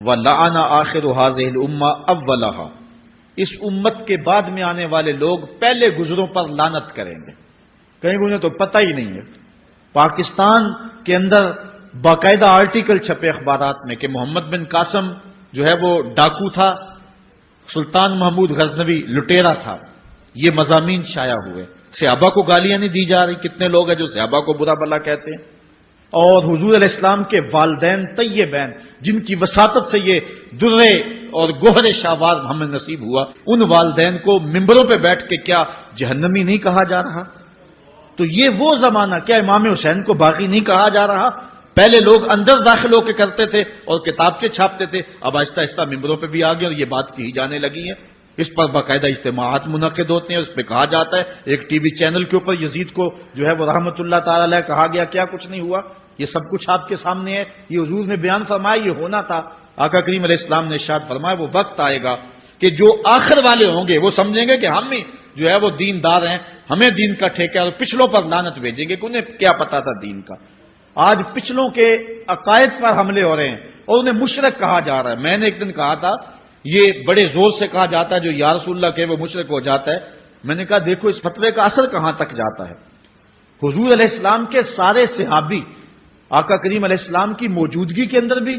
وَلَعَنَ آخِرُ هَذِهِ الْأُمَّةِ أَوَّلَهَا، اس امت کے بعد میں آنے والے لوگ پہلے گزروں پر لعنت کریں گے، کہیں انہیں تو پتہ ہی نہیں ہے۔ پاکستان کے اندر باقاعدہ آرٹیکل چھپے اخبارات میں کہ محمد بن قاسم جو ہے وہ ڈاکو تھا، سلطان محمود غزنوی لٹیرا تھا، یہ مضامین شائع ہوئے۔ صحابہ کو گالیاں نہیں دی جا رہی، کتنے لوگ ہیں جو صحابہ کو برا بھلا کہتے ہیں، اور حضور علیہ السلام کے والدین طیبین جن کی وساطت سے یہ درے اور گوہر شاہوار ہمیں نصیب ہوا، ان والدین کو ممبروں پہ بیٹھ کے کیا جہنمی نہیں کہا جا رہا؟ تو یہ وہ زمانہ، کیا امام حسین کو باغی نہیں کہا جا رہا؟ پہلے لوگ اندر داخل ہو کے کرتے تھے اور کتابچے چھاپتے تھے، اب آہستہ آہستہ ممبروں پہ بھی آ گئے اور یہ بات کہی جانے لگی ہے۔ اس پر باقاعدہ اجتماعات منعقد ہوتے ہیں، اس پہ کہا جاتا ہے۔ ایک ٹی وی چینل کے اوپر یزید کو جو ہے وہ رحمت اللہ تعالی علیہ کہا گیا، کیا کچھ نہیں ہوا، یہ سب کچھ آپ کے سامنے ہے، یہ حضور نے بیان فرمایا، یہ ہونا تھا۔ آقا کریم علیہ السلام نے ارشاد فرمایا وہ وقت آئے گا کہ جو آخر والے ہوں گے وہ سمجھیں گے کہ ہم ہی جو ہے وہ دیندار ہیں، ہمیں دین کا ٹھیکہ ہے، اور پچھلوں پر لعنت بھیجیں گے کہ انہیں کیا پتا تھا دین کا۔ آج پچھلوں کے عقائد پر حملے ہو رہے ہیں اور انہیں مشرک کہا جا رہا ہے۔ میں نے ایک دن کہا تھا، یہ بڑے زور سے کہا جاتا ہے جو یا رسول اللہ کہ وہ مشرک ہو جاتا ہے۔ میں نے کہا دیکھو اس فتوے کا اثر کہاں تک جاتا ہے۔ حضور علیہ السلام کے سارے صحابی آقا کریم علیہ السلام کی موجودگی کے اندر بھی،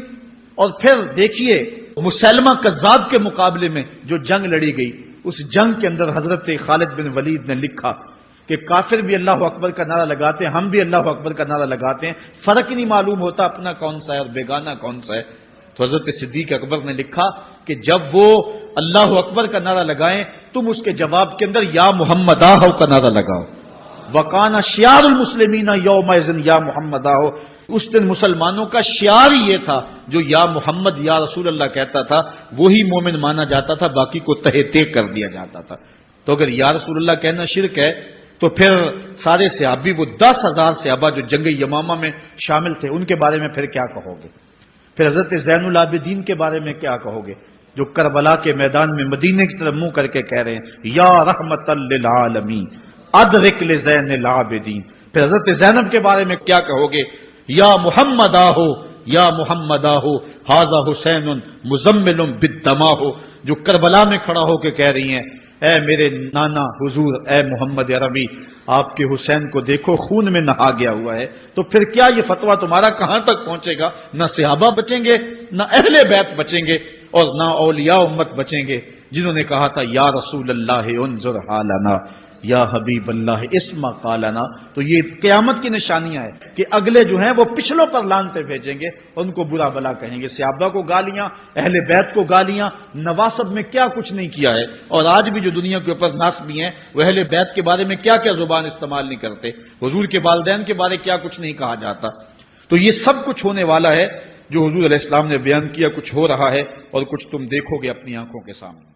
اور پھر دیکھیے مسلمہ کذاب کے مقابلے میں جو جنگ لڑی گئی، اس جنگ کے اندر حضرت خالد بن ولید نے لکھا کہ کافر بھی اللہ اکبر کا نعرہ لگاتے ہیں، ہم بھی اللہ اکبر کا نعرہ لگاتے ہیں، فرق ہی نہیں معلوم ہوتا اپنا کون سا ہے اور بیگانہ کون سا ہے۔ تو حضرت صدیق اکبر نے لکھا کہ جب وہ اللہ اکبر کا نعرہ لگائیں تم اس کے جواب کے اندر یا محمد آہو کا نعرہ لگاؤ۔ وَقَانَ شِعَارُ الْمُسْلِمِينَ يَوْمَئِذٍ یا محمد آہو، اس دن مسلمانوں کا شعار ہی یہ تھا، جو یا محمد یا رسول اللہ کہتا تھا وہی مومن مانا جاتا تھا، باقی کو تہہ تیگ کر دیا جاتا تھا۔ تو اگر یا رسول اللہ کہنا شرک ہے تو پھر سارے صحابی، وہ 10,000 صحابہ جو جنگ یمامہ میں شامل تھے، ان کے بارے میں پھر کیا کہو گے؟ پھر حضرت زین العابدین کے بارے میں کیا کہو گے جو کربلا کے میدان میں مدینے کی طرف منہ کر کے کہہ رہے ہیں یا رحمت للعالمین ادرک لزین العابدین؟ پھر حضرت زینب کے بارے میں کیا کہو گے؟ یا محمد آہو یا محمد آہو ھذا حسین مزمل بالدماء، جو کربلا میں کھڑا ہو کے کہہ رہی ہیں اے میرے نانا حضور، اے محمد عربی، آپ کے حسین کو دیکھو خون میں نہا گیا ہوا ہے۔ تو پھر کیا یہ فتویٰ تمہارا کہاں تک پہنچے گا؟ نہ صحابہ بچیں گے، نہ اہل بیت بچیں گے، اور نہ اولیاء امت بچیں گے، جنہوں نے کہا تھا یا رسول اللہ انظر حالنا یا حبیب اللہ اسمع قالنا۔ تو یہ قیامت کی نشانیاں ہیں کہ اگلے جو ہیں وہ پچھلوں پر لعنتیں بھیجیں گے، ان کو برا بلا کہیں گے، صحابہ کو گالیاں، اہل بیت کو گالیاں، نواسب میں کیا کچھ نہیں کیا ہے۔ اور آج بھی جو دنیا کے اوپر ناسبی ہیں وہ اہل بیت کے بارے میں کیا کیا زبان استعمال نہیں کرتے، حضور کے والدین کے بارے کیا کچھ نہیں کہا جاتا۔ تو یہ سب کچھ ہونے والا ہے جو حضور علیہ السلام نے بیان کیا، کچھ ہو رہا ہے اور کچھ تم دیکھو گے اپنی آنکھوں کے سامنے۔